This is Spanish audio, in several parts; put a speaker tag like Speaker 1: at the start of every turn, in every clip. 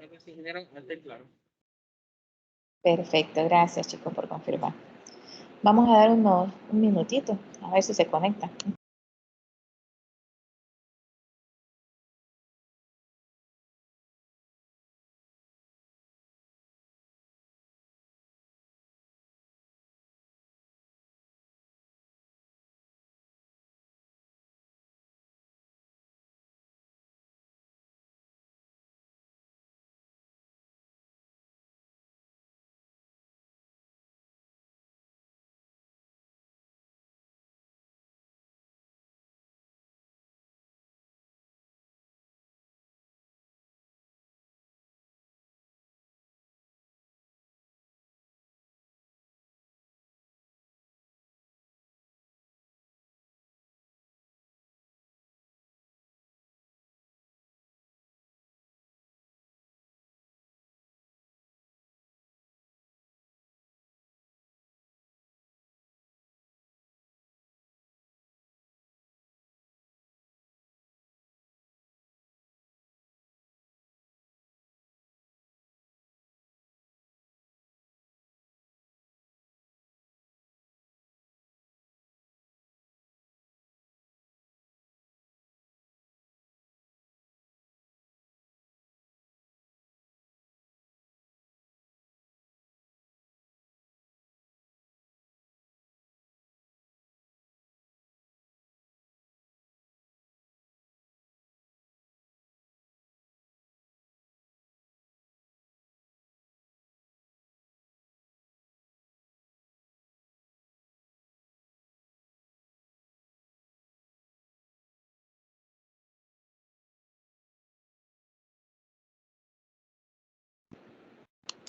Speaker 1: Sí, ingeniero, alto y claro.
Speaker 2: Perfecto, gracias chicos por confirmar. Vamos a dar un minutito, a ver si se conecta.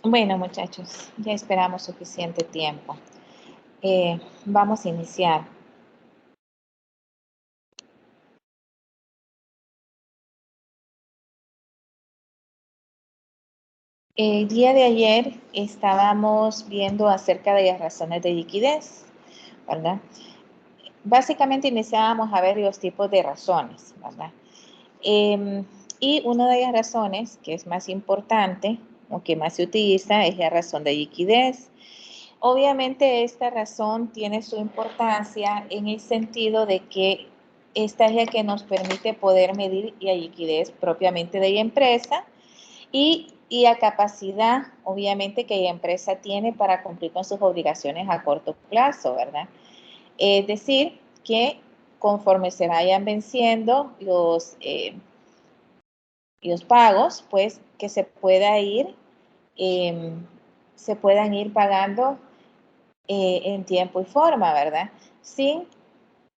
Speaker 2: Bueno, muchachos, ya esperamos suficiente tiempo. Vamos a iniciar. El día de ayer estábamos viendo acerca de las razones de liquidez, ¿verdad? Básicamente iniciábamos a ver los tipos de razones, ¿verdad? Y una de las razones que es más importante o que más se utiliza es la razón de liquidez. Obviamente esta razón tiene su importancia en el sentido de que esta es la que nos permite poder medir la liquidez propiamente de la empresa y la capacidad, obviamente, que la empresa tiene para cumplir con sus obligaciones a corto plazo, ¿verdad? Es decir, que conforme se vayan venciendo los pagos, pues que se puedan ir pagando en tiempo y forma, ¿verdad? Sin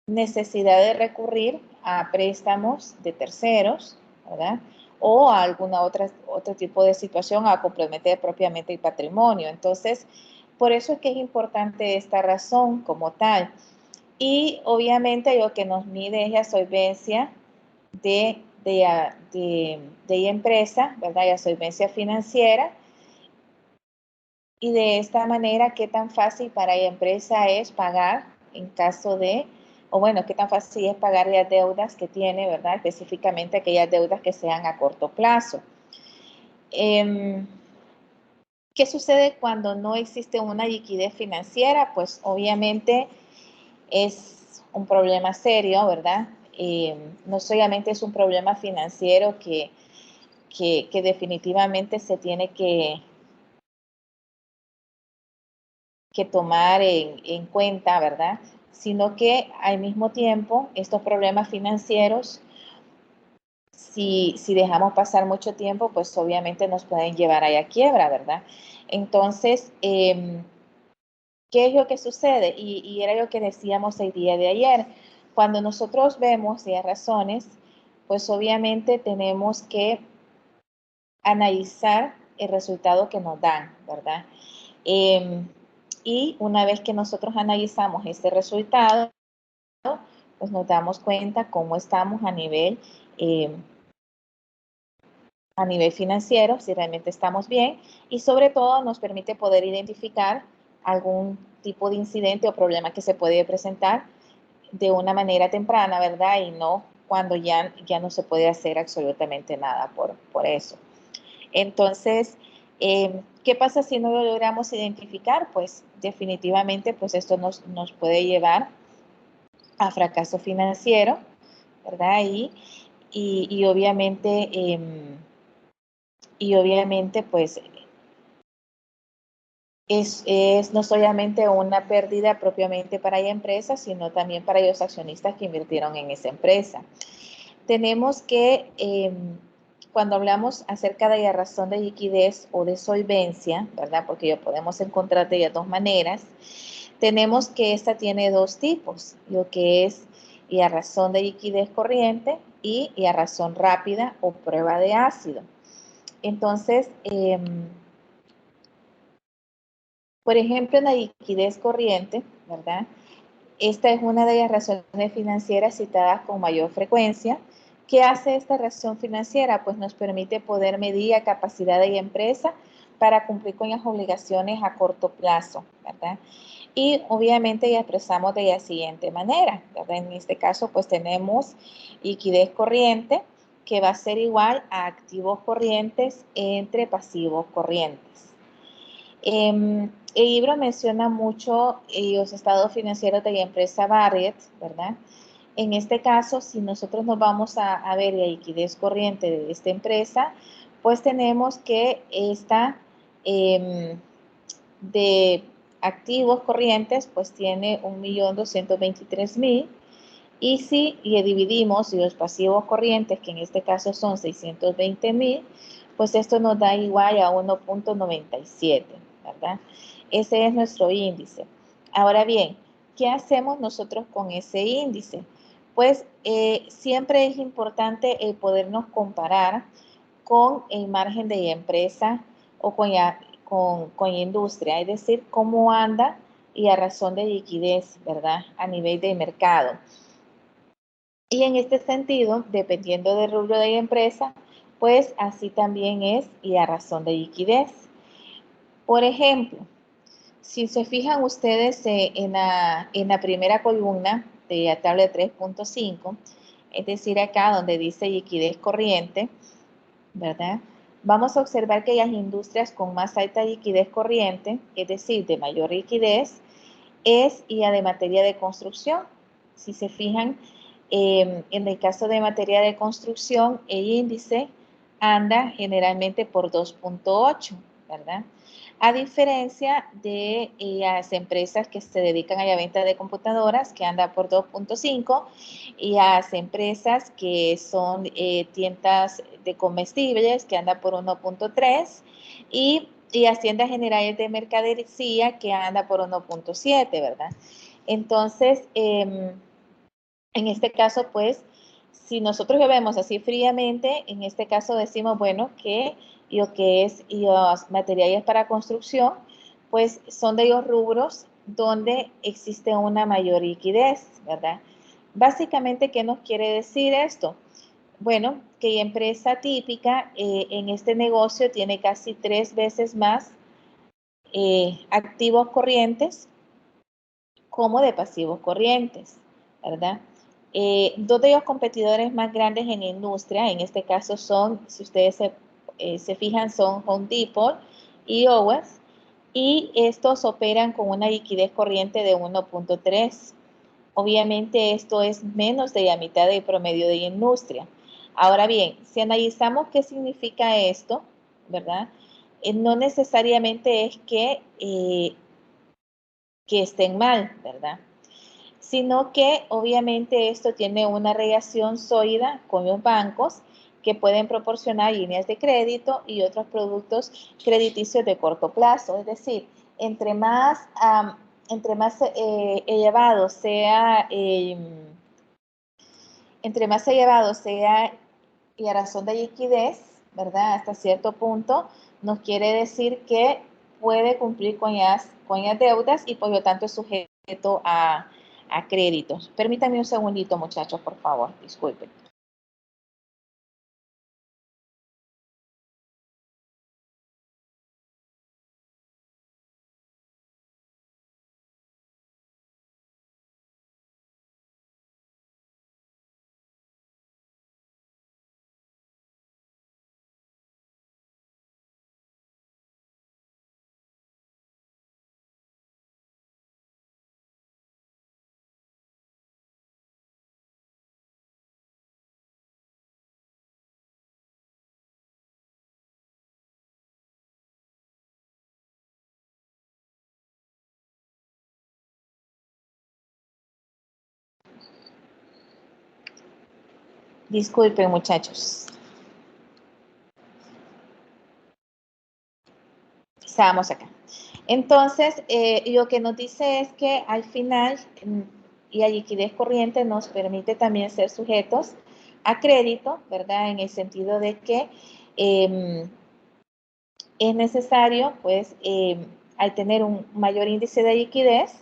Speaker 2: necesidad de recurrir a préstamos de terceros, ¿verdad? O a alguna otro tipo de situación a comprometer propiamente el patrimonio. Entonces, por eso es que es importante esta razón como tal. Y obviamente lo que nos mide es la solvencia de la empresa, ¿verdad? La solvencia financiera. Y de esta manera, ¿qué tan fácil para la empresa es pagar en caso de, o bueno, qué tan fácil es pagar las deudas que tiene, ¿verdad? Específicamente aquellas deudas que sean a corto plazo. ¿Qué sucede cuando no existe una liquidez financiera? Pues obviamente es un problema serio, ¿verdad? No solamente es un problema financiero que definitivamente se tiene que tomar en cuenta, ¿verdad? Sino que al mismo tiempo estos problemas financieros, si dejamos pasar mucho tiempo, pues obviamente nos pueden llevar a la quiebra, ¿verdad? Entonces, ¿qué es lo que sucede? Y era lo que decíamos el día de ayer. Cuando nosotros vemos las razones, pues obviamente tenemos que analizar el resultado que nos dan, ¿verdad? Y una vez que nosotros analizamos este resultado, pues nos damos cuenta cómo estamos a nivel financiero, si realmente estamos bien, y sobre todo nos permite poder identificar algún tipo de incidente o problema que se puede presentar de una manera temprana, ¿verdad? Y no cuando ya no se puede hacer absolutamente nada por eso. Entonces, ¿qué pasa si no lo logramos identificar? Pues definitivamente, pues esto nos puede llevar a fracaso financiero, ¿verdad? Y obviamente, pues es no solamente una pérdida propiamente para la empresa, sino también para los accionistas que invirtieron en esa empresa. Tenemos que, cuando hablamos acerca de la razón de liquidez o de solvencia, ¿verdad? Porque ya podemos encontrar de dos maneras, tenemos que esta tiene dos tipos, lo que es la razón de liquidez corriente y la razón rápida o prueba de ácido. Entonces, por ejemplo, en la liquidez corriente, ¿verdad? Esta es una de las razones financieras citadas con mayor frecuencia. ¿Qué hace esta razón financiera? Pues nos permite poder medir la capacidad de la empresa para cumplir con las obligaciones a corto plazo, ¿verdad? Y obviamente ya expresamos de la siguiente manera, ¿verdad? En este caso, pues tenemos liquidez corriente, que va a ser igual a activos corrientes entre pasivos corrientes. El libro menciona mucho los estados financieros de la empresa Barriett, ¿verdad? En este caso, si nosotros nos vamos a ver la liquidez corriente de esta empresa, pues tenemos que esta de activos corrientes, pues tiene 1.223.000. Y si le dividimos los pasivos corrientes, que en este caso son 620.000, pues esto nos da igual a 1.97, ¿verdad? Ese es nuestro índice. Ahora bien, ¿qué hacemos nosotros con ese índice? Pues siempre es importante podernos comparar con el margen de la empresa o con la industria, es decir, cómo anda y a razón de liquidez, ¿verdad? A nivel de mercado. Y en este sentido, dependiendo del rubro de la empresa, pues así también es y a razón de liquidez. Por ejemplo, si se fijan ustedes en la primera columna de la tabla 3.5, es decir, acá donde dice liquidez corriente, ¿verdad? Vamos a observar que las industrias con más alta liquidez corriente, es decir, de mayor liquidez, es y de materia de construcción. Si se fijan, en el caso de materia de construcción, el índice anda generalmente por 2.8, ¿verdad? A diferencia de las empresas que se dedican a la venta de computadoras, que anda por 2.5, y las empresas que son tiendas de comestibles, que anda por 1.3, y Haciendas Generales de Mercadería, que anda por 1.7, ¿verdad? Entonces, en este caso, pues, si nosotros lo vemos así fríamente, en este caso decimos, bueno, que lo que es los materiales para construcción, pues son de los rubros donde existe una mayor liquidez, ¿verdad? Básicamente, ¿qué nos quiere decir esto? Bueno, que la empresa típica en este negocio tiene casi 3 veces más activos corrientes como de pasivos corrientes, ¿verdad? Dos de los competidores más grandes en la industria, en este caso son, si ustedes se fijan, son Home Depot y Owens, y estos operan con una liquidez corriente de 1.3. Obviamente esto es menos de la mitad del promedio de la industria. Ahora bien, si analizamos qué significa esto, ¿verdad? No necesariamente es que estén mal, ¿verdad? Sino que obviamente esto tiene una relación sólida con los bancos que pueden proporcionar líneas de crédito y otros productos crediticios de corto plazo. Es decir, entre más elevado sea la razón de liquidez, ¿verdad? Hasta cierto punto, nos quiere decir que puede cumplir con las deudas y por lo tanto es sujeto a créditos. Permítanme un segundito, muchachos, por favor, disculpen. Disculpen, muchachos. Estamos acá. Entonces, lo que nos dice es que al final, y la liquidez corriente nos permite también ser sujetos a crédito, ¿verdad? En el sentido de que es necesario, pues, al tener un mayor índice de liquidez,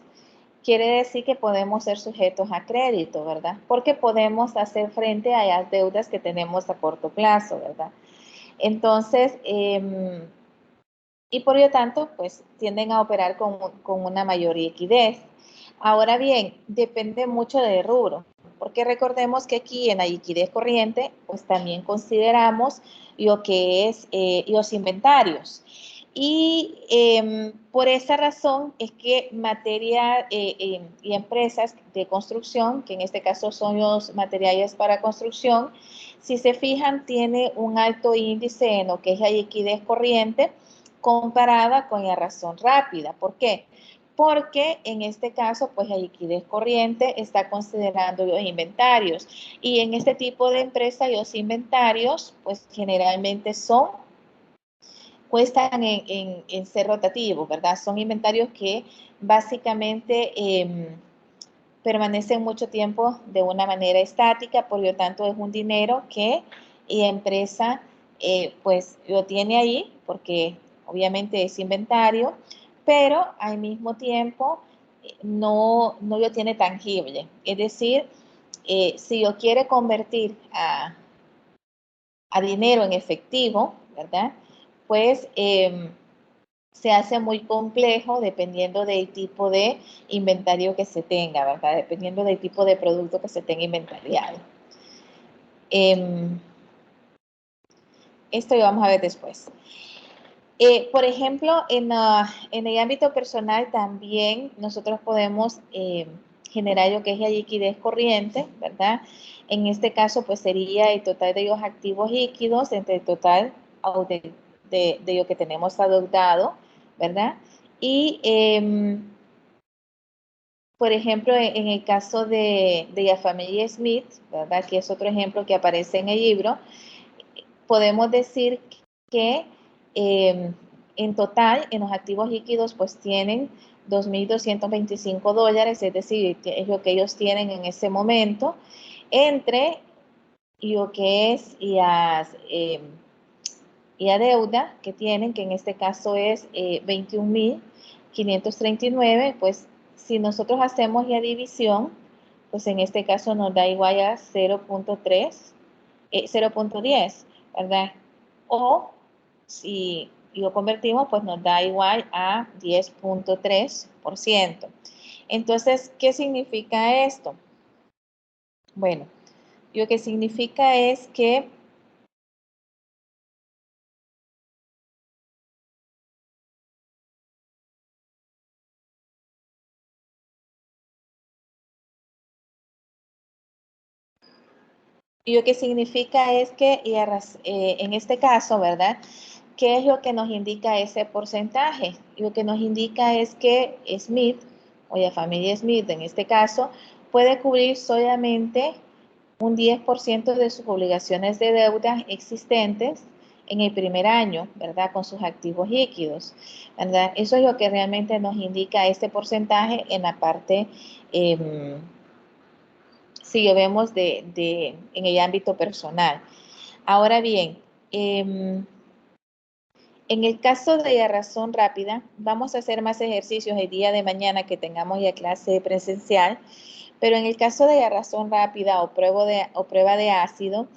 Speaker 2: quiere decir que podemos ser sujetos a crédito, ¿verdad? Porque podemos hacer frente a las deudas que tenemos a corto plazo, ¿verdad? Entonces, y por lo tanto, pues tienden a operar con una mayor liquidez. Ahora bien, depende mucho del rubro, porque recordemos que aquí en la liquidez corriente, pues también consideramos lo que es los inventarios. Y por esa razón es que materia y empresas de construcción, que en este caso son los materiales para construcción, si se fijan, tiene un alto índice en lo que es la liquidez corriente, comparada con la razón rápida. ¿Por qué? Porque en este caso, pues la liquidez corriente está considerando los inventarios. Y en este tipo de empresa, los inventarios, pues generalmente cuestan en ser rotativos, ¿verdad? Son inventarios que básicamente permanecen mucho tiempo de una manera estática, por lo tanto es un dinero que la empresa pues lo tiene ahí porque obviamente es inventario, pero al mismo tiempo no lo tiene tangible. Es decir, si lo quiere convertir a dinero en efectivo, ¿verdad? Pues se hace muy complejo dependiendo del tipo de inventario que se tenga, ¿verdad? Dependiendo del tipo de producto que se tenga inventariado. Esto lo vamos a ver después. Por ejemplo, en el ámbito personal también nosotros podemos generar lo que es la liquidez corriente, ¿verdad? En este caso, pues sería el total de los activos líquidos entre el total de lo que tenemos adoptado, ¿verdad? Y, por ejemplo, en el caso de la familia Smith, ¿verdad? Que es otro ejemplo que aparece en el libro, podemos decir que en total, en los activos líquidos, pues tienen $2,225, es decir, es lo que ellos tienen en ese momento, entre lo que es la deuda que tienen, que en este caso es 21,539, pues si nosotros hacemos la división, pues en este caso nos da igual a 0.3, 0.10, ¿verdad? O si lo convertimos, pues nos da igual a 10.3%. Entonces, ¿qué significa esto? Bueno, lo que significa es que en este caso, ¿verdad? ¿Qué es lo que nos indica ese porcentaje? Lo que nos indica es que Smith, o la familia Smith en este caso, puede cubrir solamente un 10% de sus obligaciones de deuda existentes en el primer año, ¿verdad? Con sus activos líquidos, ¿verdad? Eso es lo que realmente nos indica este porcentaje en la parte, si lo vemos en el ámbito personal. Ahora bien, en el caso de la razón rápida, vamos a hacer más ejercicios el día de mañana que tengamos ya clase presencial, pero en el caso de la razón rápida o prueba de ácido,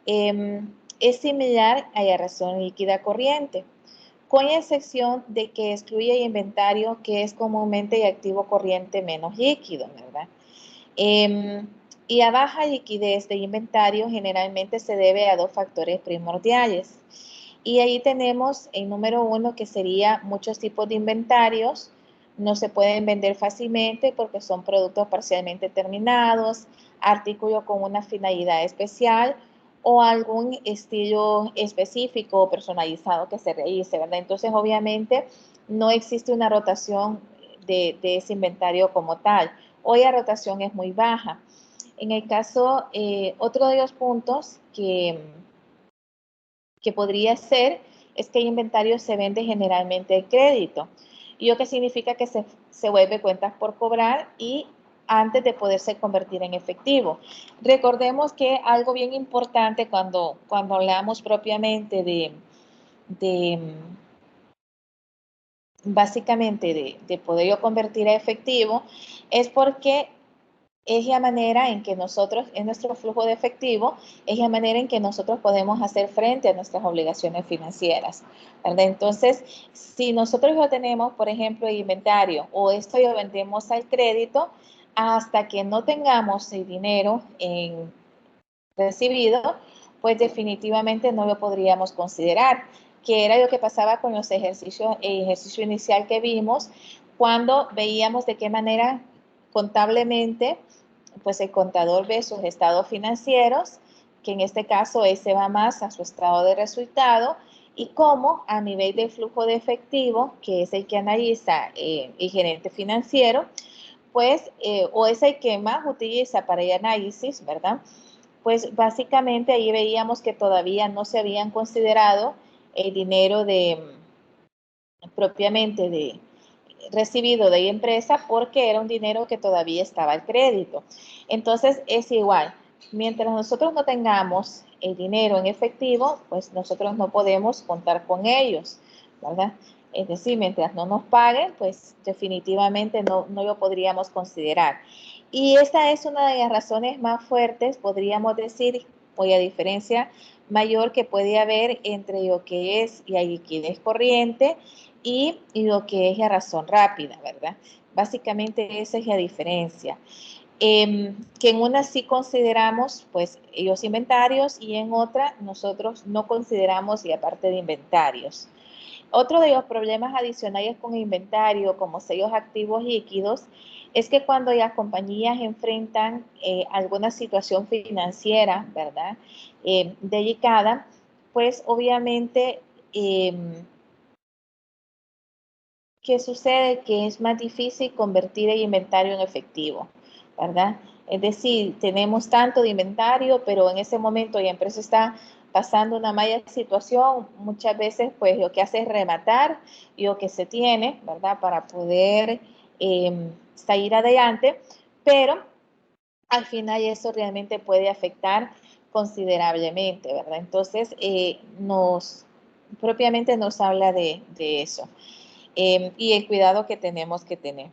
Speaker 2: es similar a la razón líquida corriente, con la excepción de que excluye el inventario que es comúnmente el activo corriente menos líquido, ¿verdad? Y la baja liquidez de inventario generalmente se debe a dos factores primordiales. Y ahí tenemos el número uno, que sería muchos tipos de inventarios no se pueden vender fácilmente porque son productos parcialmente terminados, artículos con una finalidad especial o algún estilo específico o personalizado que se realice, ¿verdad? Entonces, obviamente, no existe una rotación de ese inventario como tal. Hoy la rotación es muy baja. En el caso, otro de los puntos que podría ser es que el inventario se vende generalmente de crédito. ¿Y lo que significa? Que se vuelve cuentas por cobrar y antes de poderse convertir en efectivo. Recordemos que algo bien importante cuando hablamos propiamente básicamente de poderlo convertir a efectivo, es porque es la manera en que nosotros, en nuestro flujo de efectivo, es la manera en que nosotros podemos hacer frente a nuestras obligaciones financieras, ¿verdad? Entonces, si nosotros lo tenemos, por ejemplo, el inventario, o esto lo vendemos al crédito, hasta que no tengamos el dinero recibido, pues definitivamente no lo podríamos considerar, que era lo que pasaba con los ejercicios, el ejercicio inicial que vimos, cuando veíamos de qué manera contablemente pues el contador ve sus estados financieros, que en este caso ese va más a su estado de resultado, y cómo a nivel de flujo de efectivo, que es el que analiza el gerente financiero, pues, o es el que más utiliza para el análisis, ¿verdad? Pues básicamente ahí veíamos que todavía no se habían considerado el dinero propiamente recibido de empresa, porque era un dinero que todavía estaba al crédito. Entonces es igual, mientras nosotros no tengamos el dinero en efectivo, pues nosotros no podemos contar con ellos, ¿verdad? Es decir, mientras no nos paguen, pues definitivamente no lo podríamos considerar. Y esta es una de las razones más fuertes, podríamos decir, o la diferencia mayor que puede haber entre lo que es la liquidez corriente y lo que es la razón rápida, ¿verdad? Básicamente esa es la diferencia. Que en una sí consideramos pues los inventarios y en otra nosotros no consideramos la parte de inventarios. Otro de los problemas adicionales con el inventario, como sellos activos líquidos, es que cuando las compañías enfrentan alguna situación financiera, ¿verdad? Delicada, pues obviamente, ¿qué sucede? Que es más difícil convertir el inventario en efectivo, ¿verdad? Es decir, tenemos tanto de inventario, pero en ese momento la empresa está pasando una mala situación, muchas veces pues lo que hace es rematar lo que se tiene, ¿verdad? Para poder salir adelante, pero al final eso realmente puede afectar considerablemente, ¿verdad? Entonces, propiamente nos habla de eso y el cuidado que tenemos que tener.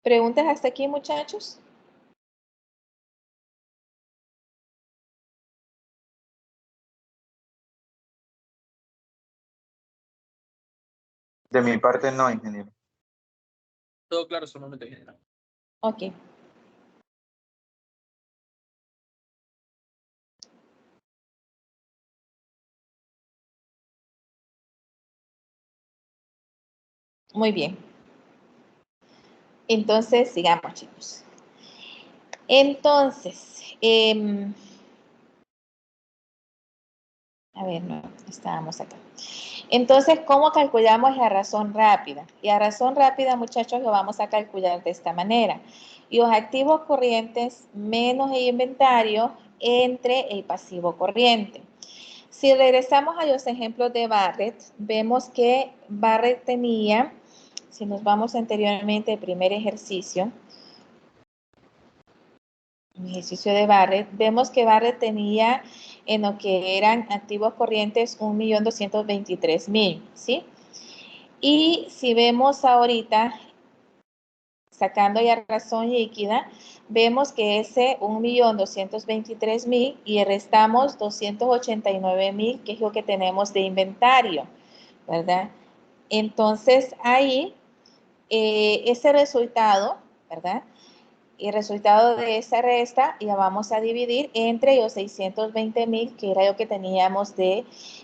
Speaker 2: ¿Preguntas hasta aquí, muchachos?
Speaker 1: De mi parte no, ingeniero.
Speaker 3: Todo claro, solamente ingeniero.
Speaker 2: Ok. Muy bien. Entonces, sigamos, chicos. Entonces, a ver, no, estábamos acá. Entonces, ¿cómo calculamos la razón rápida? Y la razón rápida, muchachos, lo vamos a calcular de esta manera. Los activos corrientes menos el inventario entre el pasivo corriente. Si regresamos a los ejemplos de Barrett, vemos que Barrett tenía, si nos vamos anteriormente al primer ejercicio, el ejercicio de Barrett, vemos que Barrett tenía en lo que eran activos corrientes 1.223.000, ¿sí? Y si vemos ahorita, sacando ya razón líquida, vemos que ese 1.223.000 y restamos 289.000, que es lo que tenemos de inventario, ¿verdad? Entonces, ahí, ese resultado, ¿verdad? El resultado de esa resta la vamos a dividir entre los 620.000, que era lo que teníamos de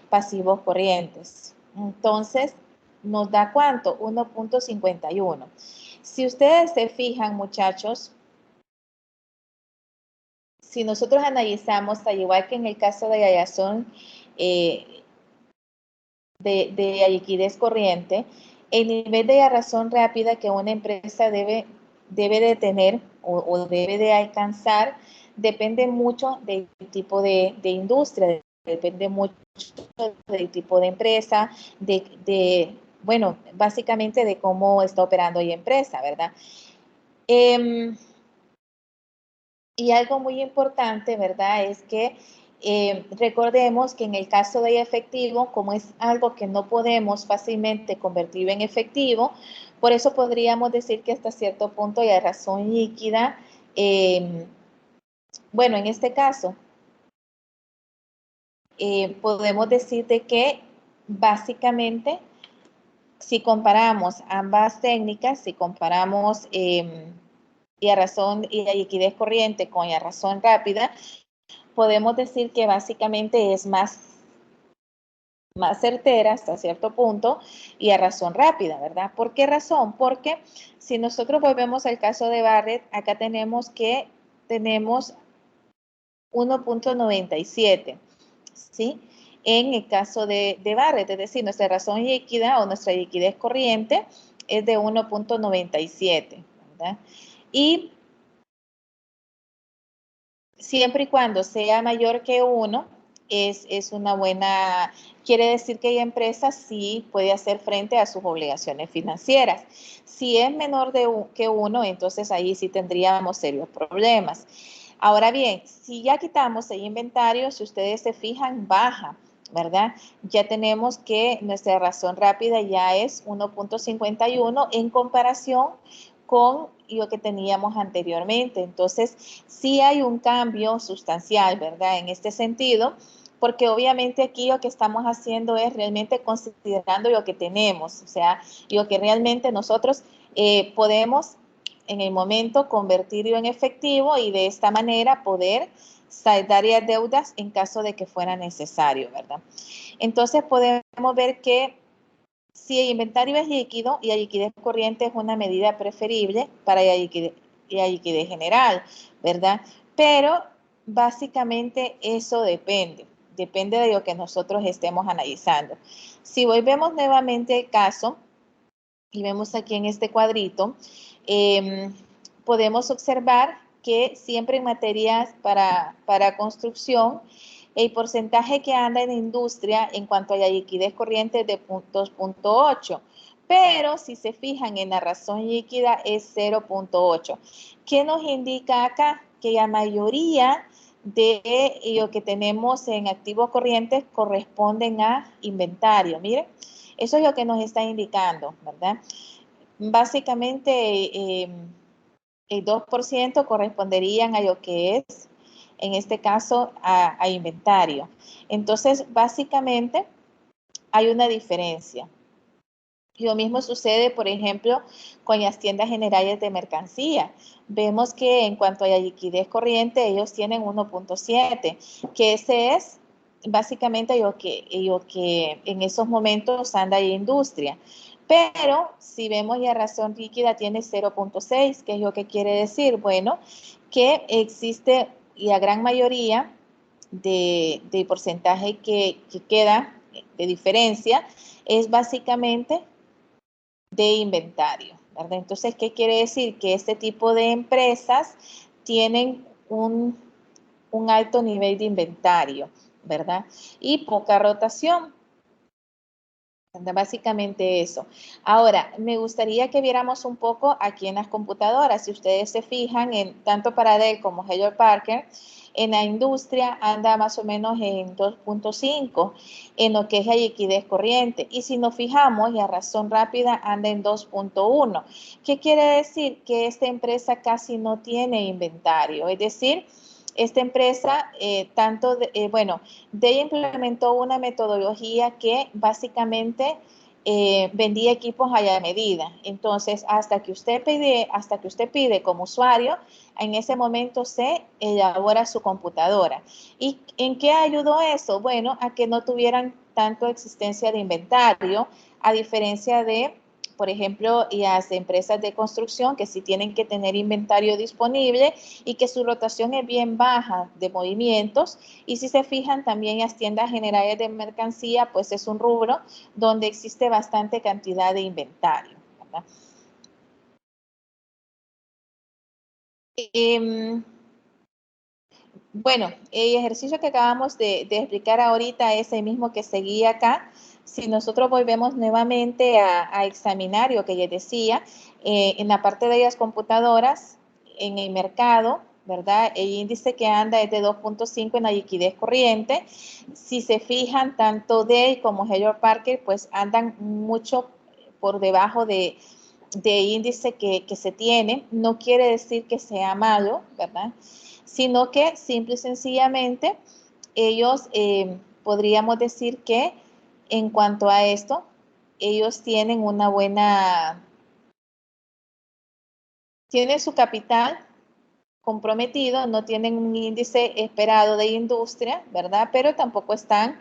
Speaker 2: pasivos corrientes. Entonces, nos da ¿cuánto? 1.51. Si ustedes se fijan, muchachos, si nosotros analizamos, al igual que en el caso de la razón de liquidez corriente, el nivel de razón rápida que una empresa debe de tener o debe de alcanzar depende mucho del tipo de industria, depende mucho del tipo de empresa, bueno, básicamente de cómo está operando la empresa, ¿verdad? Y algo muy importante, ¿verdad? Es que recordemos que en el caso de efectivo, como es algo que no podemos fácilmente convertir en efectivo, por eso podríamos decir que hasta cierto punto hay razón líquida. Bueno, en este caso, podemos decir de que básicamente, si comparamos ambas técnicas, si comparamos y a razón y la liquidez corriente con la razón rápida, podemos decir que básicamente es más certera hasta cierto punto y a razón rápida, ¿verdad? ¿Por qué razón? Porque si nosotros volvemos al caso de Barrett, acá tenemos 1.97, ¿sí? En el caso de Barrett, es decir, nuestra razón líquida o nuestra liquidez corriente es de 1.97, ¿verdad? Y siempre y cuando sea mayor que 1, es una buena, quiere decir que la empresa sí puede hacer frente a sus obligaciones financieras. Si es menor que 1, entonces ahí sí tendríamos serios problemas. Ahora bien, si ya quitamos el inventario, si ustedes se fijan, baja, ¿verdad? Ya tenemos que nuestra razón rápida ya es 1.51 en comparación con lo que teníamos anteriormente. Entonces, sí hay un cambio sustancial, ¿verdad? En este sentido, porque obviamente aquí lo que estamos haciendo es realmente considerando lo que tenemos, o sea, lo que realmente nosotros podemos en el momento convertirlo en efectivo y de esta manera poder saldar las deudas en caso de que fuera necesario, ¿verdad? Entonces podemos ver que si el inventario es líquido y la liquidez corriente es una medida preferible para la liquidez general, ¿verdad? Pero básicamente eso depende de lo que nosotros estemos analizando. Si volvemos nuevamente al caso y vemos aquí en este cuadrito, podemos observar que siempre en materias para construcción, el porcentaje que anda en la industria en cuanto a la liquidez corriente es de 2.8, pero si se fijan en la razón líquida es 0.8. ¿Qué nos indica acá? Que la mayoría de lo que tenemos en activos corrientes corresponden a inventario. Miren, eso es lo que nos está indicando, ¿verdad? Básicamente, el 2% corresponderían a lo que es, en este caso, a inventario. Entonces, básicamente, hay una diferencia. Lo mismo sucede, por ejemplo, con las tiendas generales de mercancía. Vemos que en cuanto a la liquidez corriente, ellos tienen 1.7, que ese es básicamente lo que en esos momentos anda la industria. Pero si vemos la razón líquida tiene 0.6, ¿qué es lo que quiere decir? Bueno, que existe la gran mayoría de porcentaje que queda de diferencia es básicamente de inventario, ¿verdad? Entonces, ¿qué quiere decir? Que este tipo de empresas tienen un alto nivel de inventario, ¿verdad? Y poca rotación. Básicamente eso. Ahora, me gustaría que viéramos un poco aquí en las computadoras. Si ustedes se fijan, tanto para Dell como Hewlett Packard, en la industria anda más o menos en 2.5 en lo que es la liquidez corriente. Y si nos fijamos, la razón rápida anda en 2.1. ¿Qué quiere decir? Que esta empresa casi no tiene inventario. Es decir, esta empresa, Dell implementó una metodología que básicamente vendía equipos a la medida. Entonces, hasta que usted pide como usuario, en ese momento se elabora su computadora. ¿Y en qué ayudó eso? Bueno, a que no tuvieran tanto existencia de inventario, a diferencia de por ejemplo, las empresas de construcción que sí tienen que tener inventario disponible y que su rotación es bien baja de movimientos. Y si se fijan también las tiendas generales de mercancía, pues es un rubro donde existe bastante cantidad de inventario, ¿verdad? Bueno, el ejercicio que acabamos de explicar ahorita es el mismo que seguía acá. Si nosotros volvemos nuevamente a examinar lo que les decía, en la parte de las computadoras, en el mercado, ¿verdad? El índice que anda es de 2.5 en la liquidez corriente. Si se fijan, tanto Dell como Hewlett Packard, pues andan mucho por debajo de índice que se tiene. No quiere decir que sea malo, ¿verdad? Sino que simple y sencillamente ellos podríamos decir que en cuanto a esto, ellos tienen una buena, tienen su capital comprometido, no tienen un índice esperado de industria, ¿verdad? Pero tampoco están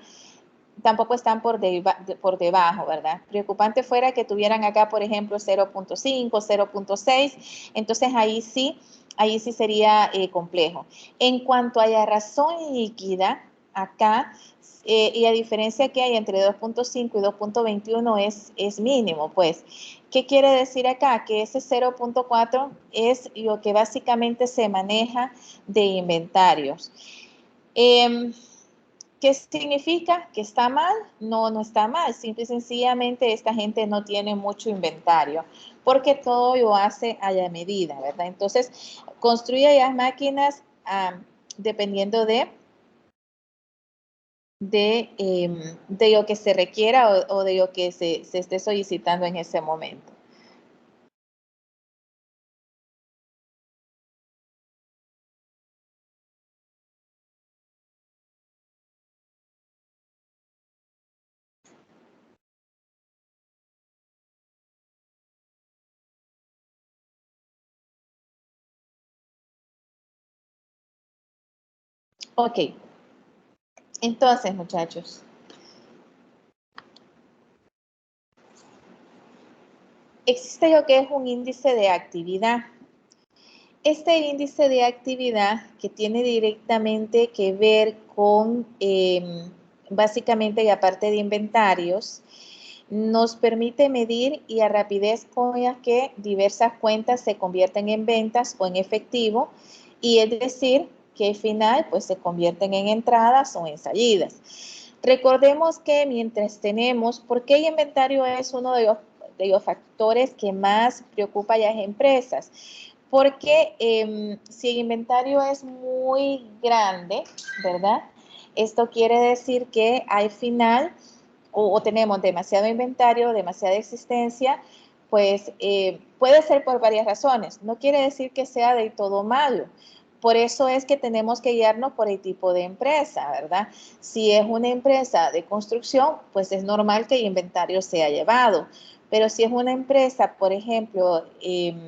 Speaker 2: por debajo, ¿verdad? Preocupante fuera que tuvieran acá, por ejemplo, 0.5, 0.6, entonces ahí sí sería complejo. En cuanto a la razón líquida, acá, y la diferencia que hay entre 2.5 y 2.21 es mínimo, pues. ¿Qué quiere decir acá? Que ese 0.4 es lo que básicamente se maneja de inventarios. ¿Qué significa? ¿Que está mal? No, no está mal. Simple y sencillamente esta gente no tiene mucho inventario porque todo lo hace a la medida, ¿verdad? Entonces, construye las máquinas dependiendo de lo que se requiera o de lo que se esté solicitando en ese momento. Ok. Entonces, muchachos, existe lo que es un índice de actividad. Este índice de actividad que tiene directamente que ver con básicamente la parte de inventarios, nos permite medir y a rapidez con la que diversas cuentas se convierten en ventas o en efectivo, y es decir, que al final pues se convierten en entradas o en salidas. Recordemos que mientras tenemos, porque el inventario es uno de los factores que más preocupa a las empresas, porque si el inventario es muy grande, ¿verdad? Esto quiere decir que al final o tenemos demasiado inventario, demasiada existencia, pues puede ser por varias razones. No quiere decir que sea de todo malo. Por eso es que tenemos que guiarnos por el tipo de empresa, ¿verdad? Si es una empresa de construcción, pues es normal que el inventario sea elevado. Pero si es una empresa, por ejemplo, que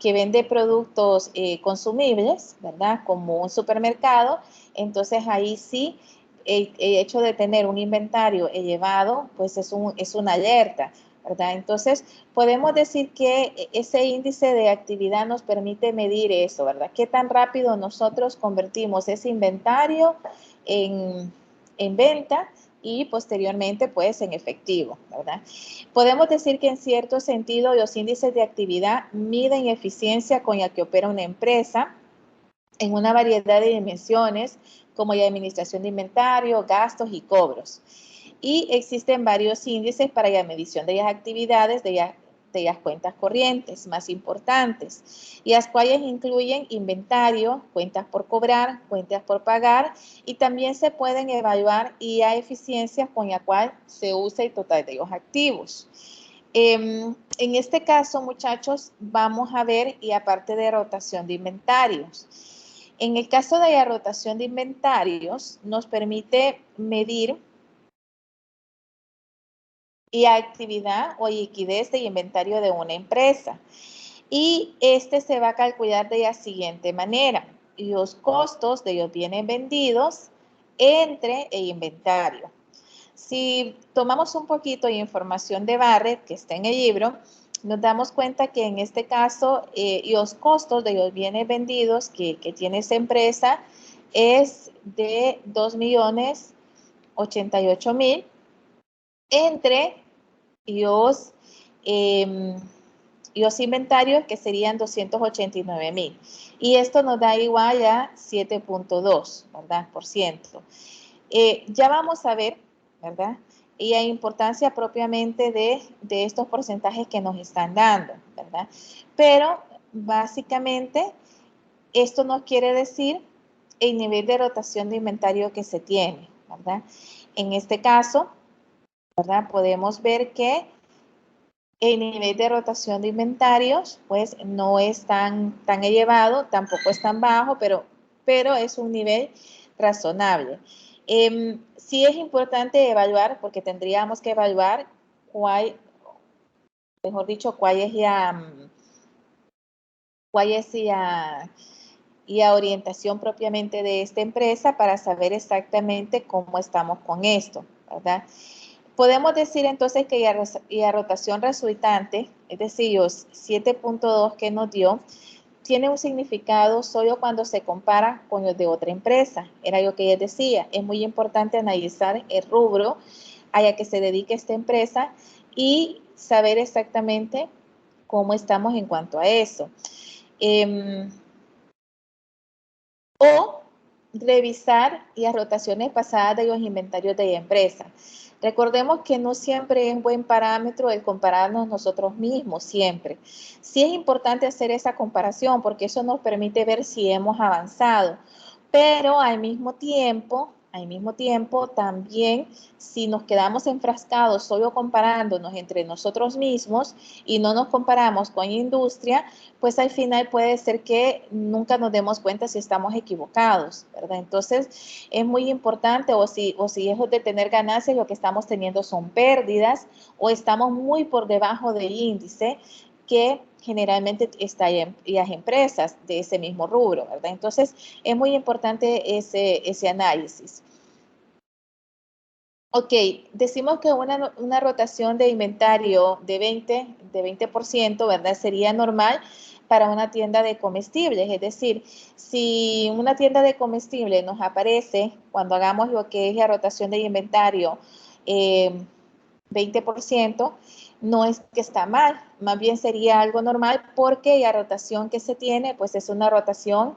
Speaker 2: vende productos consumibles, ¿verdad? Como un supermercado, entonces ahí sí el hecho de tener un inventario elevado, pues es una alerta, ¿verdad? Entonces, podemos decir que ese índice de actividad nos permite medir eso, ¿verdad? ¿Qué tan rápido nosotros convertimos ese inventario en venta y posteriormente, pues, en efectivo, ¿verdad? Podemos decir que en cierto sentido los índices de actividad miden eficiencia con la que opera una empresa en una variedad de dimensiones, como la administración de inventario, gastos y cobros. Y existen varios índices para la medición de las actividades de las cuentas corrientes más importantes, las cuales incluyen inventario, cuentas por cobrar, cuentas por pagar, y también se pueden evaluar la eficiencia con la cual se usa el total de los activos. En este caso, muchachos, vamos a ver la parte de rotación de inventarios. En el caso de la rotación de inventarios, nos permite medir la actividad o liquidez de inventario de una empresa. Y este se va a calcular de la siguiente manera: los costos de los bienes vendidos entre el inventario. Si tomamos un poquito de información de Barrett, que está en el libro, nos damos cuenta que en este caso los costos de los bienes vendidos que tiene esa empresa es de 2.088.000 entre los inventarios que serían 289.000. Y esto nos da igual a 7.2, ¿verdad? Por ciento. Ya vamos a ver, ¿verdad? Y la importancia propiamente de estos porcentajes que nos están dando, ¿verdad? Pero básicamente esto nos quiere decir el nivel de rotación de inventario que se tiene, ¿verdad? En este caso, ¿verdad? Podemos ver que el nivel de rotación de inventarios, pues no es tan elevado, tampoco es tan bajo, pero es un nivel razonable. Sí es importante evaluar, porque tendríamos que evaluar cuál es la orientación propiamente de esta empresa para saber exactamente cómo estamos con esto, ¿verdad? Podemos decir entonces que la rotación resultante, es decir, los 7.2 que nos dio, tiene un significado solo cuando se compara con los de otra empresa. Era lo que les decía, es muy importante analizar el rubro a la que se dedique esta empresa y saber exactamente cómo estamos en cuanto a eso. O revisar las rotaciones pasadas de los inventarios de la empresa. Recordemos que no siempre es buen parámetro el compararnos nosotros mismos, siempre. Sí es importante hacer esa comparación porque eso nos permite ver si hemos avanzado, pero al mismo tiempo también si nos quedamos enfrascados solo comparándonos entre nosotros mismos y no nos comparamos con la industria, pues al final puede ser que nunca nos demos cuenta si estamos equivocados, ¿verdad? Entonces es muy importante, o si lejos de tener ganancias lo que estamos teniendo son pérdidas o estamos muy por debajo del índice que generalmente está en las empresas de ese mismo rubro, ¿verdad? Entonces, es muy importante ese análisis. Ok, decimos que una rotación de inventario de 20%, ¿verdad? Sería normal para una tienda de comestibles, es decir, si una tienda de comestibles nos aparece cuando hagamos lo que es la rotación de inventario 20%, no es que está mal, más bien sería algo normal porque la rotación que se tiene, pues es una rotación,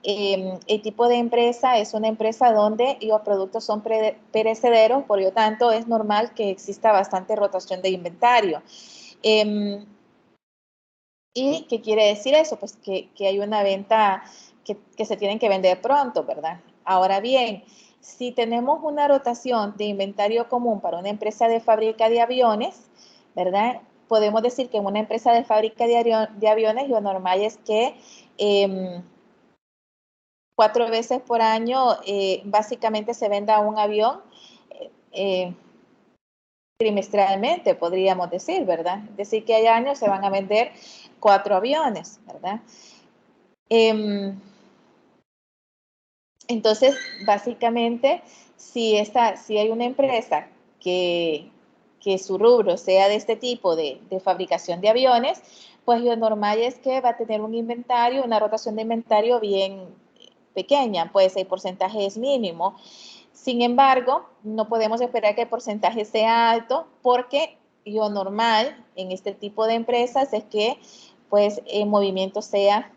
Speaker 2: el tipo de empresa es una empresa donde los productos son perecederos, por lo tanto es normal que exista bastante rotación de inventario. ¿Y qué quiere decir eso? Pues que hay una venta que se tienen que vender pronto, ¿verdad? Ahora bien, si tenemos una rotación de inventario común para una empresa de fábrica de aviones, ¿verdad? Podemos decir que en una empresa de fábrica de aviones lo normal es que 4 veces por año básicamente se venda un avión trimestralmente, podríamos decir, ¿verdad? Es decir, que hay años se van a vender 4 aviones, ¿verdad? Entonces, básicamente, si hay una empresa que su rubro sea de este tipo de fabricación de aviones, pues lo normal es que va a tener un inventario, una rotación de inventario bien pequeña, pues el porcentaje es mínimo. Sin embargo, no podemos esperar que el porcentaje sea alto porque lo normal en este tipo de empresas es que pues el movimiento sea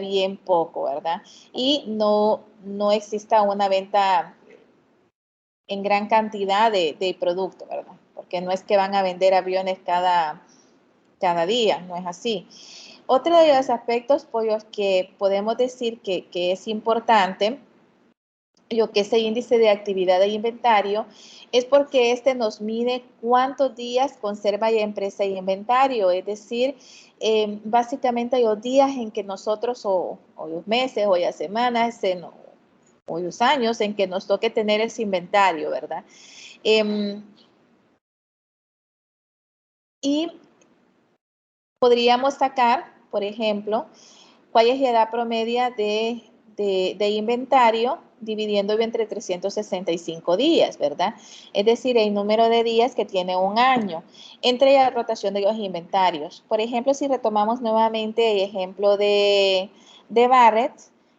Speaker 2: bien poco, ¿verdad? Y no exista una venta en gran cantidad de producto, ¿verdad? Porque no es que van a vender aviones cada día, no es así. Otro de los aspectos por los que podemos decir que es importante lo que es el índice de actividad de inventario, es porque este nos mide cuántos días conserva la empresa el inventario, es decir, básicamente los días en que nosotros, o los meses, o las semanas, o los años en que nos toque tener ese inventario, ¿verdad? Y podríamos sacar, por ejemplo, cuál es la edad promedia de de inventario dividiéndolo entre 365 días, ¿verdad? Es decir, el número de días que tiene un año entre la rotación de los inventarios. Por ejemplo, si retomamos nuevamente el ejemplo de Barrett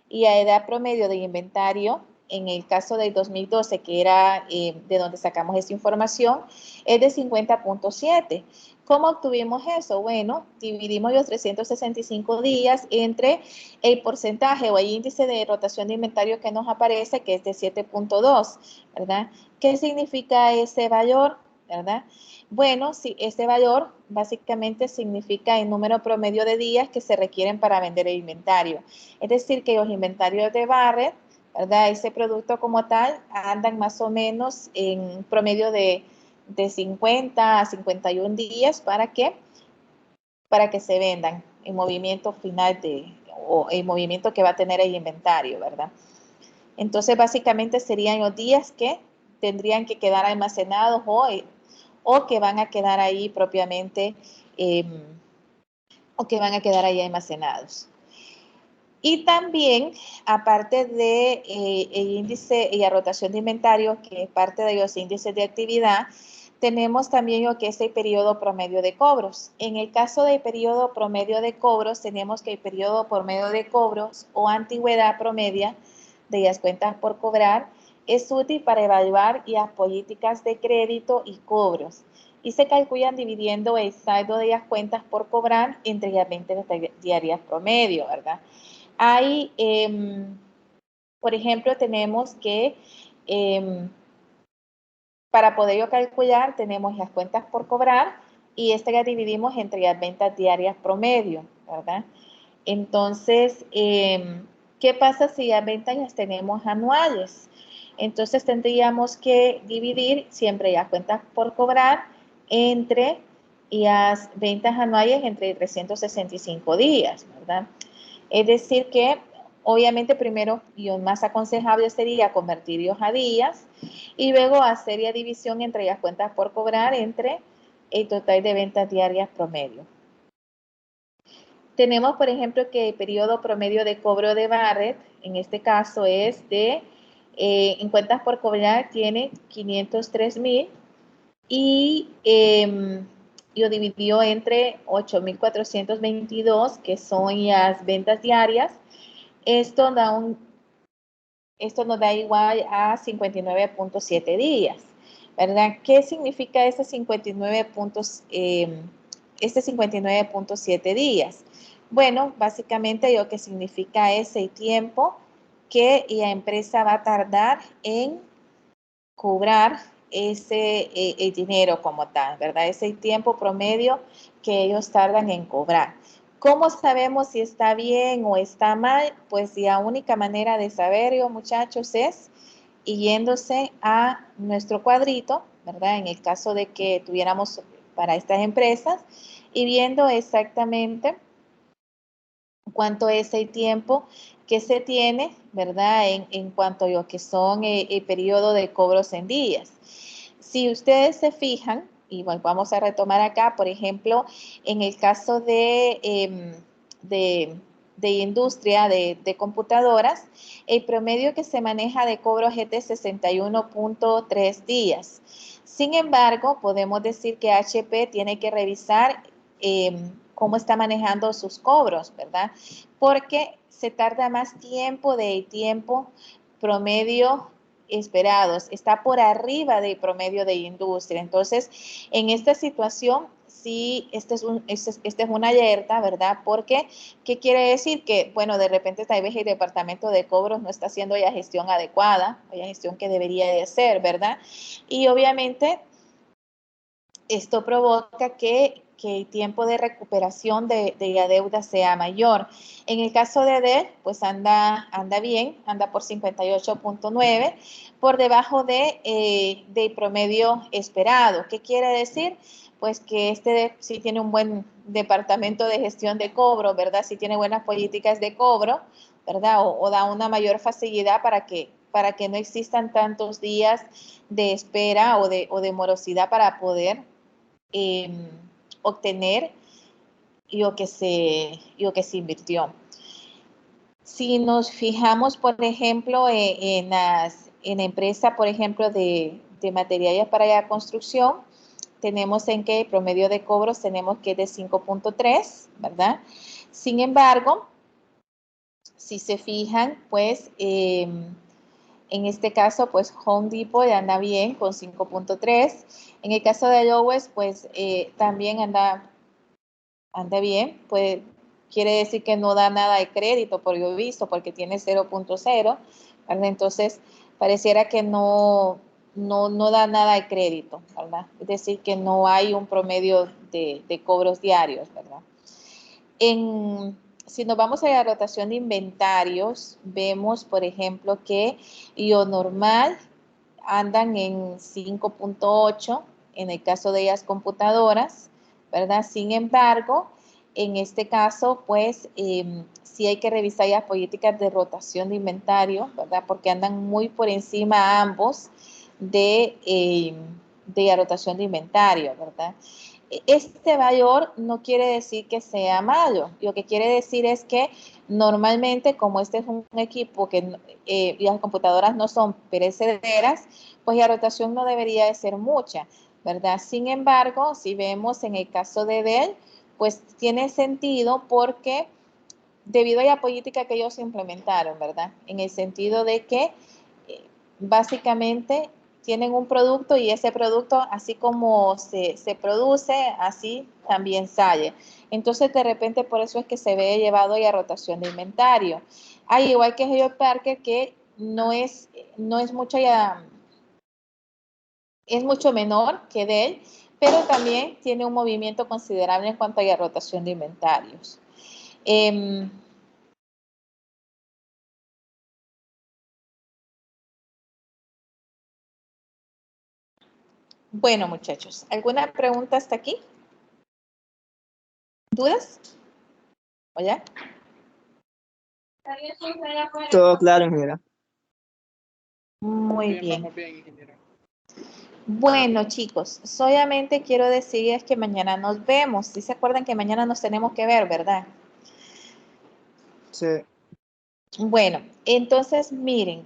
Speaker 2: y a edad promedio de inventario, en el caso del 2012, que era de donde sacamos esta información, es de 50.7. ¿Cómo obtuvimos eso? Bueno, dividimos los 365 días entre el porcentaje o el índice de rotación de inventario que nos aparece, que es de 7.2, ¿verdad? ¿Qué significa ese valor? ¿Verdad? Bueno, sí, este valor básicamente significa el número promedio de días que se requieren para vender el inventario. Es decir, que los inventarios de Barrett, ¿verdad? Ese producto como tal andan más o menos en promedio de 50 a 51 días para que se vendan el movimiento final o el movimiento que va a tener el inventario, ¿verdad? Entonces, básicamente serían los días que tendrían que quedar almacenados o que van a quedar ahí propiamente o que van a quedar ahí almacenados. Y también, aparte de el índice y la rotación de inventario, que es parte de los índices de actividad, tenemos también lo que es el periodo promedio de cobros. En el caso del periodo promedio de cobros, tenemos que el periodo promedio de cobros o antigüedad promedia de las cuentas por cobrar es útil para evaluar las políticas de crédito y cobros y se calculan dividiendo el saldo de las cuentas por cobrar entre las ventas diarias promedio, ¿verdad? Hay, por ejemplo, tenemos que para poderlo calcular tenemos las cuentas por cobrar y esta la dividimos entre las ventas diarias promedio, ¿verdad? Entonces, ¿qué pasa si las ventas las tenemos anuales? Entonces tendríamos que dividir siempre las cuentas por cobrar entre las ventas anuales entre 365 días, ¿verdad? Es decir que, obviamente, primero y lo más aconsejable sería convertirlos a días y luego hacer la división entre las cuentas por cobrar entre el total de ventas diarias promedio. Tenemos, por ejemplo, que el periodo promedio de cobro de Barrett, en este caso es en cuentas por cobrar tiene 503,000 y lo dividió entre 8,422, que son las ventas diarias. Esto nos da igual a 59.7 días, ¿verdad? ¿Qué significa ese 59.7 días? Bueno, básicamente lo que significa es el tiempo que la empresa va a tardar en cobrar el dinero como tal, ¿verdad? Es el tiempo promedio que ellos tardan en cobrar. ¿Cómo sabemos si está bien o está mal? Pues la única manera de saberlo, muchachos, es yéndose a nuestro cuadrito, ¿verdad? En el caso de que tuviéramos para estas empresas y viendo exactamente cuánto es el tiempo que se tiene, ¿verdad? En cuanto a lo que son el periodo de cobros en días. Si ustedes se fijan, y bueno, vamos a retomar acá, por ejemplo, en el caso de industria de computadoras, el promedio que se maneja de cobros es de 61.3 días. Sin embargo, podemos decir que HP tiene que revisar cómo está manejando sus cobros, ¿verdad? Porque se tarda más tiempo del tiempo promedio esperados, está por arriba del promedio de industria. Entonces, en esta situación, sí, esta es una alerta, ¿verdad? Porque, ¿qué quiere decir? Que, bueno, de repente tal vez el departamento de cobros no está haciendo la gestión adecuada, o la gestión que debería de hacer, ¿verdad? Y obviamente, esto provoca que el tiempo de recuperación de la deuda sea mayor. En el caso de Dell, pues anda bien, anda por 58.9, por debajo del promedio esperado. ¿Qué quiere decir? Pues que sí tiene un buen departamento de gestión de cobro, ¿verdad? Sí tiene buenas políticas de cobro, ¿verdad? O da una mayor facilidad para que no existan tantos días de espera o de morosidad para poder obtener lo que se invirtió. Si nos fijamos, por ejemplo, en la empresa, por ejemplo, de materiales para la construcción, tenemos en que el promedio de cobros tenemos que es de 5.3, ¿verdad? Sin embargo, si se fijan, pues en este caso, pues Home Depot anda bien con 5.3. En el caso de Lowe's, pues también anda bien, pues quiere decir que no da nada de crédito, por lo visto, porque tiene 0.0, ¿verdad? Entonces, pareciera que no da nada de crédito, ¿verdad? Es decir, que no hay un promedio de cobros diarios, ¿verdad? Si nos vamos a la rotación de inventarios, vemos, por ejemplo, que lo normal andan en 5.8 en el caso de las computadoras, ¿verdad? Sin embargo, en este caso, pues, sí hay que revisar las políticas de rotación de inventario, ¿verdad? Porque andan muy por encima ambos de la rotación de inventario, ¿verdad? Este valor no quiere decir que sea malo, lo que quiere decir es que normalmente como este es un equipo que las computadoras no son perecederas, pues la rotación no debería de ser mucha, ¿verdad? Sin embargo, si vemos en el caso de Dell, pues tiene sentido porque debido a la política que ellos implementaron, ¿verdad? En el sentido de que básicamente tienen un producto y ese producto, así como se produce, así también sale. Entonces, de repente, por eso es que se ve llevado a rotación de inventario. Hay igual que Hewlett Packard, que no es mucho ya, es mucho menor que Dell, pero también tiene un movimiento considerable en cuanto a la rotación de inventarios. Bueno, muchachos, ¿alguna pregunta hasta aquí? ¿Dudas? ¿O ya?
Speaker 4: Todo claro, ingeniera.
Speaker 2: Muy bien.
Speaker 3: Vamos bien, ingeniero.
Speaker 2: Bueno, chicos, solamente quiero decirles que mañana nos vemos. ¿Sí se acuerdan que mañana nos tenemos que ver, verdad?
Speaker 4: Sí.
Speaker 2: Bueno, entonces miren,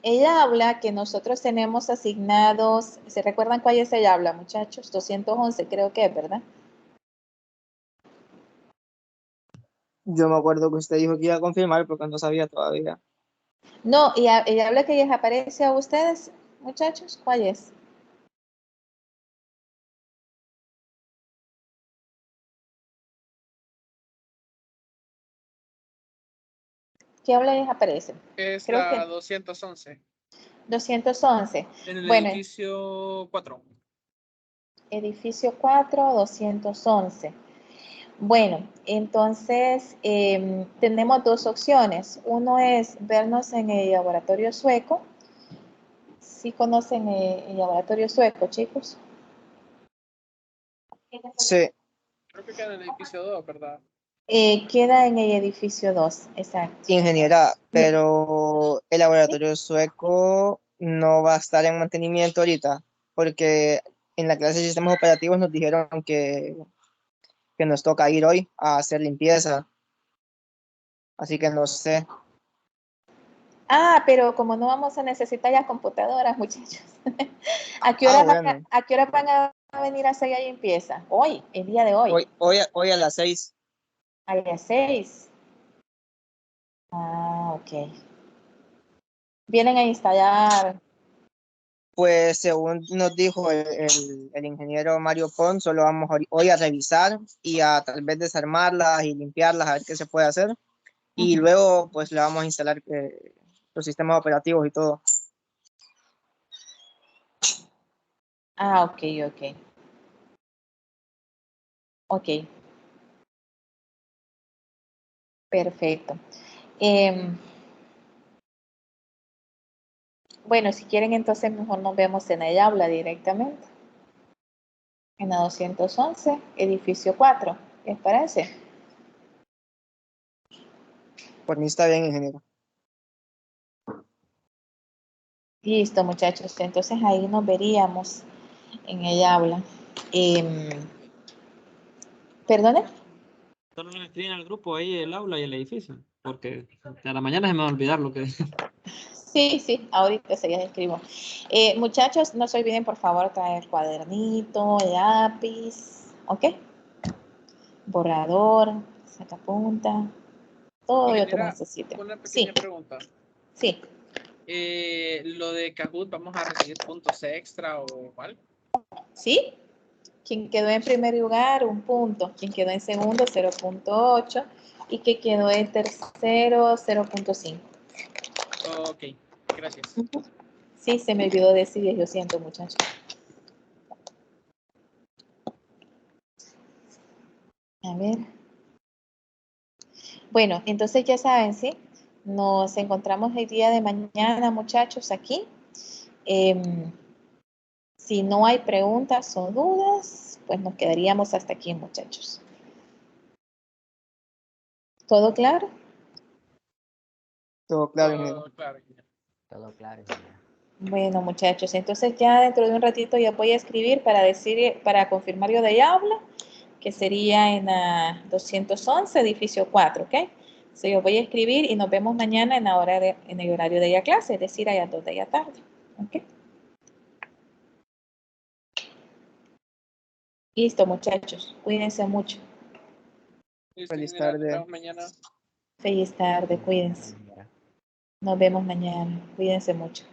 Speaker 2: ella habla que nosotros tenemos asignados, ¿se recuerdan cuál es el habla, muchachos? 211 creo que es, ¿verdad?
Speaker 4: Yo me acuerdo que usted dijo que iba a confirmar porque no sabía todavía.
Speaker 2: No, ella habla que les aparece a ustedes, muchachos, ¿cuál es? ¿Qué habla les aparece?
Speaker 3: Es
Speaker 2: Creo
Speaker 3: la
Speaker 2: que
Speaker 3: 211
Speaker 2: 211.
Speaker 3: en el
Speaker 2: Bueno,
Speaker 3: edificio 4.
Speaker 2: edificio 4, 211. Bueno, entonces tenemos dos opciones. Uno es vernos en el laboratorio sueco. ¿Sí conocen el laboratorio sueco, chicos?
Speaker 4: Sí.
Speaker 3: Creo que queda en el edificio 2, ¿verdad?
Speaker 2: Queda en el edificio 2, exacto.
Speaker 4: Ingeniera,
Speaker 2: Bien.
Speaker 4: pero el laboratorio sueco no va a estar en mantenimiento ahorita, porque en la clase de sistemas operativos nos dijeron que nos toca ir hoy a hacer limpieza. Así que no sé.
Speaker 2: Ah, pero como no vamos a necesitar las computadoras, muchachos. ¿A qué
Speaker 4: Ah,
Speaker 2: hora
Speaker 4: bueno.
Speaker 2: a qué hora van a venir a hacer la limpieza? Hoy, el día de hoy.
Speaker 4: Hoy a las 6.
Speaker 2: A las 6. Ah, ok. Vienen a instalar.
Speaker 4: Pues según nos dijo el ingeniero Mario Pons, solo vamos hoy a revisar y a tal vez desarmarlas y limpiarlas, a ver qué se puede hacer. Y luego pues le vamos a instalar los sistemas operativos y todo.
Speaker 2: Ah, ok, ok. Ok, perfecto. Bueno, si quieren entonces mejor nos vemos en el aula directamente. En la 211, edificio 4. ¿Les parece?
Speaker 4: Por mí está bien, ingeniero.
Speaker 2: Listo, muchachos. Entonces ahí nos veríamos en el aula. ¿Perdone?
Speaker 5: solo nos escriben al grupo ahí, el aula y el edificio, porque a la mañana se me va a olvidar lo que...
Speaker 2: Sí, sí, ahorita se las escribo. Muchachos, no se olviden por favor traer cuadernito, lápiz, ¿ok? Borrador, sacapunta, todo lo que
Speaker 3: Mira,
Speaker 2: necesiten.
Speaker 3: una
Speaker 2: Sí,
Speaker 3: pequeña pregunta.
Speaker 2: sí.
Speaker 3: Lo de Kahoot, ¿vamos a recibir puntos extra o algo?
Speaker 2: ¿Sí? Quien quedó en primer lugar, 1 punto. Quien quedó en segundo, 0.8. Y que quedó en tercero, 0.5.
Speaker 3: Ok, gracias.
Speaker 2: Sí, se me olvidó decir, yo siento, muchachos. A ver. Bueno, entonces ya saben, ¿sí? Nos encontramos el día de mañana, muchachos, aquí. Si no hay preguntas o dudas, pues nos quedaríamos hasta aquí, muchachos. ¿Todo claro?
Speaker 4: Todo claro, ingeniero.
Speaker 3: Todo claro.
Speaker 6: Todo claro, ingeniero.
Speaker 2: Bueno, muchachos, entonces ya dentro de un ratito ya voy a escribir para decir, para confirmar yo de aula, que sería en 211, edificio 4, ¿ok? So, yo voy a escribir y nos vemos mañana en el horario de la clase, es decir, a las 2 de la tarde, ¿ok? Listo, muchachos, cuídense mucho.
Speaker 3: Listo,
Speaker 4: Feliz
Speaker 3: ingeniera, nos
Speaker 4: tarde.
Speaker 3: vemos mañana.
Speaker 2: Feliz tarde, cuídense.
Speaker 6: Ingeniero.
Speaker 2: Nos vemos mañana, cuídense mucho.